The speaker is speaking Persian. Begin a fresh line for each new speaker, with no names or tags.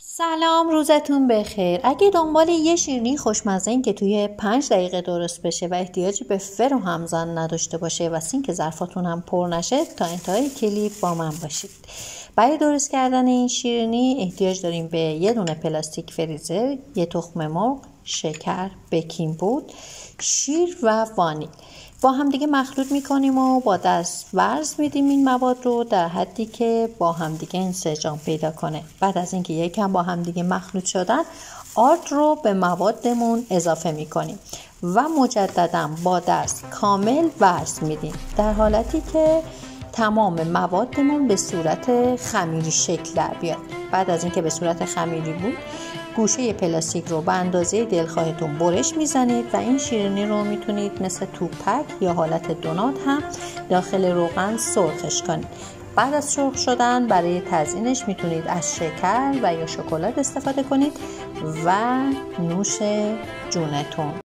سلام، روزتون بخیر. اگه دنبال یه شیرینی خوشمزه این که توی 5 دقیقه درست بشه و احتیاجی به فر و همزن نداشته باشه و سینک ظرفاتون هم پر نشه، تا انتهای کلیپ با من باشید. برای درست کردن این شیرینی احتیاج داریم به یه دونه پلاستیک فریزر، یه تخم مرغ، شکر، بیکینگ بود، شیر و وانیل. با هم دیگه مخلوط میکنیم و با دست ورز میدیم این مواد رو در حدی که با هم دیگه انسجام پیدا کنه. بعد از اینکه یکم با هم دیگه مخلوط شدن، آرد رو به موادمون اضافه میکنیم و مجددا با دست کامل ورز میدیم در حالتی که تمام موادمون به صورت خمیری شکل در بیاد. بعد از اینکه به صورت خمیری بود، گوشه پلاستیک رو به اندازه دلخواهتون برش میزنید و این شیرینی رو میتونید مثل توپک یا حالت دونات هم داخل روغن سرخش کنید. بعد از سرخ شدن برای تزیینش میتونید از شکر و یا شکلات استفاده کنید و نوش جونتون.